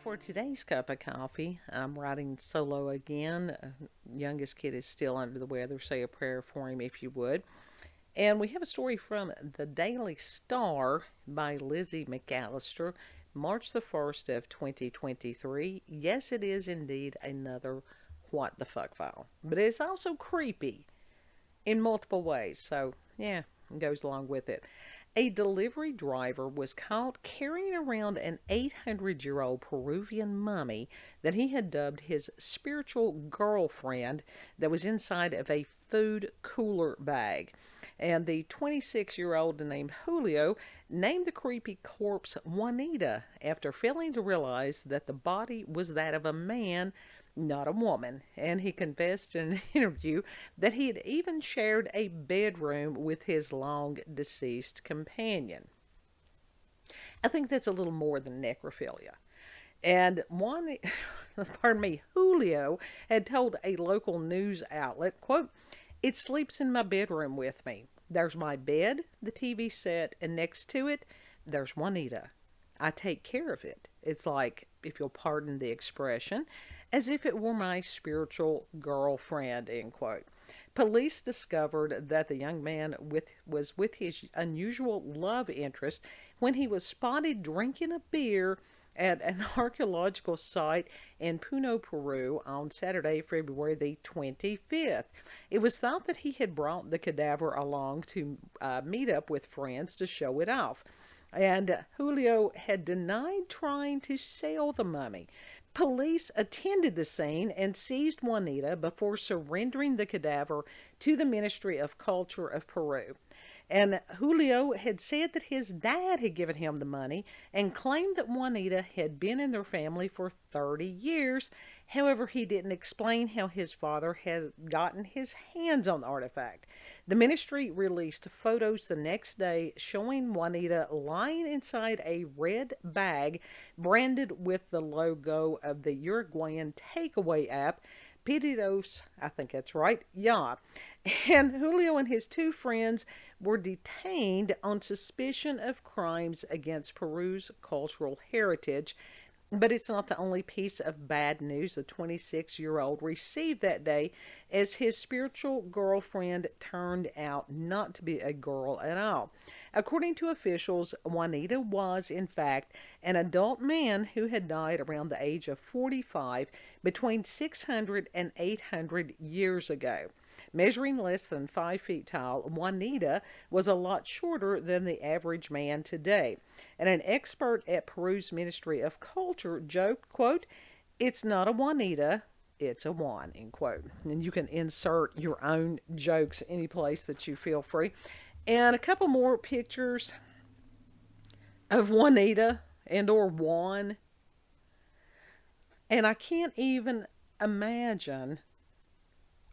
For today's cup of coffee, I'm writing solo again. Youngest kid is still under the weather. Say a prayer for him if you would. And we have a story from the Daily Star by Lizzie McAllister, March the 1st of 2023. Yes, it is indeed another what the fuck file. But it's also creepy in multiple ways. So, yeah, it goes along with it. A delivery driver was caught carrying around an 800-year-old Peruvian mummy that he had dubbed his spiritual girlfriend that was inside of a food cooler bag. And the 26-year-old named Julio named the creepy corpse Juanita after failing to realize that the body was that of a man, not a woman. And he confessed in an interview that he had even shared a bedroom with his long deceased companion. I think that's a little more than necrophilia. And one, pardon me, Julio had told a local news outlet, quote, "It sleeps in my bedroom with me. There's my bed, the TV set, and next to it, there's Juanita. I take care of it. It's like, if you'll pardon the expression, as if it were my spiritual girlfriend," end quote. Police discovered that the young man was with his unusual love interest when he was spotted drinking a beer at an archaeological site in Puno, Peru on Saturday, February the 25th. It was thought that he had brought the cadaver along to meet up with friends to show it off. And Julio had denied trying to sell the mummy. Police attended the scene and seized Juanita before surrendering the cadaver to the Ministry of Culture of Peru. And Julio had said that his dad had given him the money and claimed that Juanita had been in their family for 30 years. However, he didn't explain how his father had gotten his hands on the artifact. The ministry released photos the next day showing Juanita lying inside a red bag branded with the logo of the Uruguayan takeaway app Pedidos, I think that's right, yeah. And Julio and his two friends were detained on suspicion of crimes against Peru's cultural heritage. But it's not the only piece of bad news the 26-year-old received that day, as his spiritual girlfriend turned out not to be a girl at all. According to officials, Juanita was, in fact, an adult man who had died around the age of 45 between 600 and 800 years ago. Measuring less than 5 feet tall, Juanita was a lot shorter than the average man today. And an expert at Peru's Ministry of Culture joked, quote, "It's not a Juanita, it's a Juan," end quote. And you can insert your own jokes any place that you feel free. And a couple more pictures of Juanita and or Juan. And I can't even imagine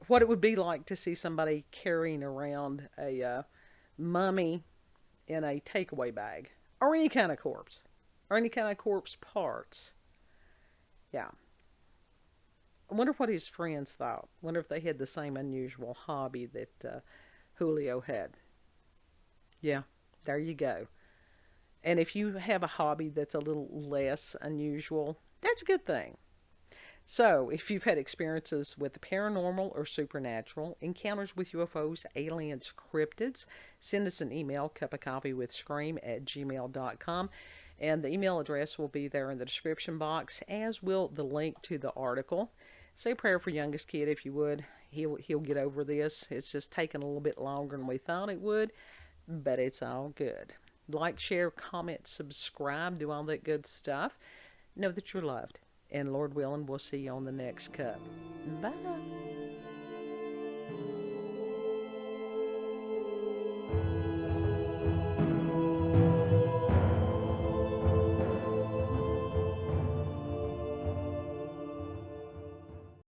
what it would be like to see somebody carrying around a mummy in a takeaway bag, or any kind of corpse, or any kind of corpse parts. Yeah. I wonder what his friends thought. I wonder if they had the same unusual hobby that Julio had. Yeah, there you go. And if you have a hobby that's a little less unusual, that's a good thing. So, if you've had experiences with the paranormal or supernatural, encounters with UFOs, aliens, cryptids, send us an email, cupofcoffeewithscream@gmail.com. And the email address will be there in the description box, as will the link to the article. Say a prayer for youngest kid if you would. He'll get over this. It's just taken a little bit longer than we thought it would, but it's all good. Like, share, comment, subscribe, do all that good stuff. Know that you're loved. And Lord willing, we'll see you on the next cup. Bye.